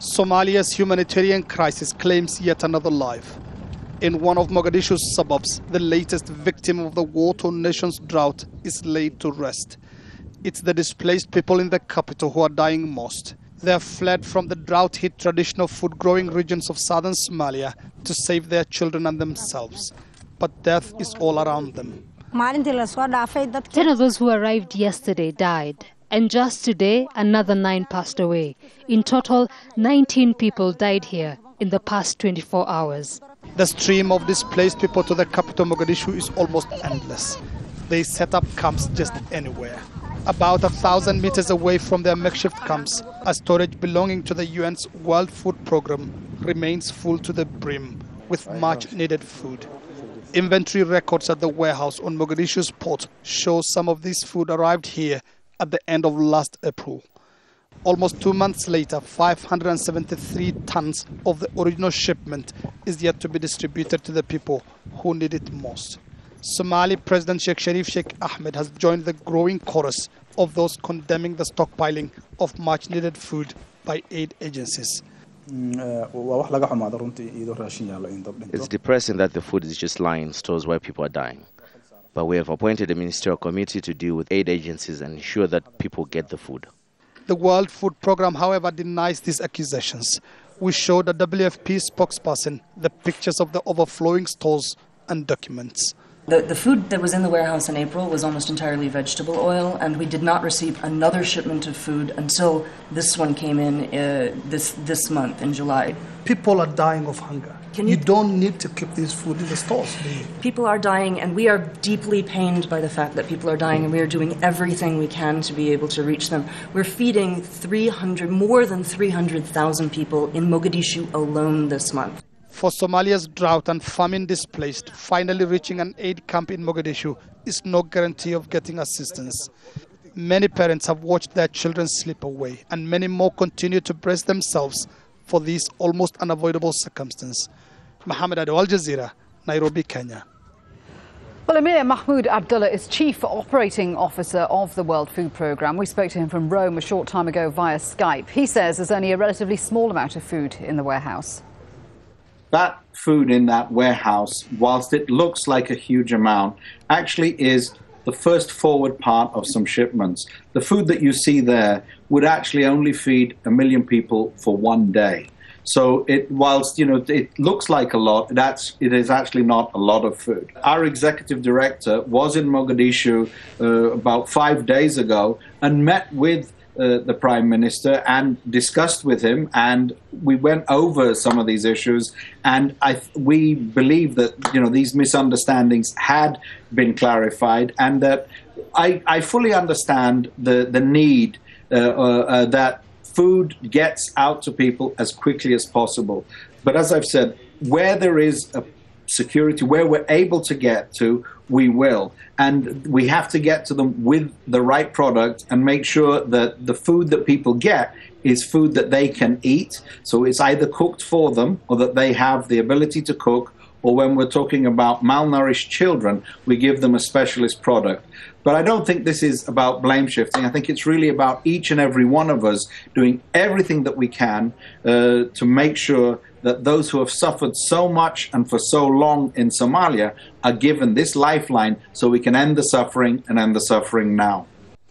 Somalia's humanitarian crisis claims yet another life. In one of Mogadishu's suburbs, the latest victim of the war-torn nation's drought is laid to rest. It's the displaced people in the capital who are dying most. They have fled from the drought-hit traditional food-growing regions of southern Somalia to save their children and themselves. But death is all around them. 10 of those who arrived yesterday died. And just today, another 9 passed away. In total, 19 people died here in the past 24 hours. The stream of displaced people to the capital Mogadishu is almost endless. They set up camps just anywhere. About 1,000 meters away from their makeshift camps, a storage belonging to the UN's World Food Programme remains full to the brim with much needed food. Inventory records at the warehouse on Mogadishu's port show some of this food arrived here at the end of last April. Almost 2 months later, 573 tons of the original shipment is yet to be distributed to the people who need it most. Somali President Sheikh Ahmed has joined the growing chorus of those condemning the stockpiling of much-needed food by aid agencies. It's depressing that the food is just lying in stores where people are dying. But we have appointed a ministerial committee to deal with aid agencies and ensure that people get the food. The World Food Programme, however, denies these accusations. We showed a WFP spokesperson the pictures of the overflowing stores and documents. The food that was in the warehouse in April was almost entirely vegetable oil, and we did not receive another shipment of food until this one came in this month in July. People are dying of hunger. You don't need to keep this food in the stores, do you? People are dying, and we are deeply pained by the fact that people are dying, and we are doing everything we can to be able to reach them. We're feeding more than 300,000 people in Mogadishu alone this month. For Somalia's drought and famine displaced, finally reaching an aid camp in Mogadishu is no guarantee of getting assistance. Many parents have watched their children slip away, and many more continue to brace themselves for this almost unavoidable circumstance. Mohammed, Adow, Jazeera, Nairobi, Kenya. Well, Emir Mahmoud Abdullah is Chief Operating Officer of the World Food Programme. We spoke to him from Rome a short time ago via Skype. He says there's only a relatively small amount of food in the warehouse. That food in that warehouse, whilst it looks like a huge amount, actually is the first forward part of some shipments. The food that you see there would actually only feed 1 million people for 1 day. So whilst it looks like a lot, it is actually not a lot of food. Our executive director was in Mogadishu about 5 days ago and met with the Prime Minister and discussed with him, and we went over some of these issues, and we believe that these misunderstandings had been clarified, and that I fully understand the need that food gets out to people as quickly as possible. But as I've said, where there is a security, where we're able to get to, we will. And we have to get to them with the right product and make sure that the food that people get is food that they can eat. So it's either cooked for them or that they have the ability to cook, or when we're talking about malnourished children, we give them a specialist product. But I don't think this is about blame shifting. I think it's really about each and every one of us doing everything that we can to make sure that those who have suffered so much and for so long in Somalia are given this lifeline so we can end the suffering and end the suffering now.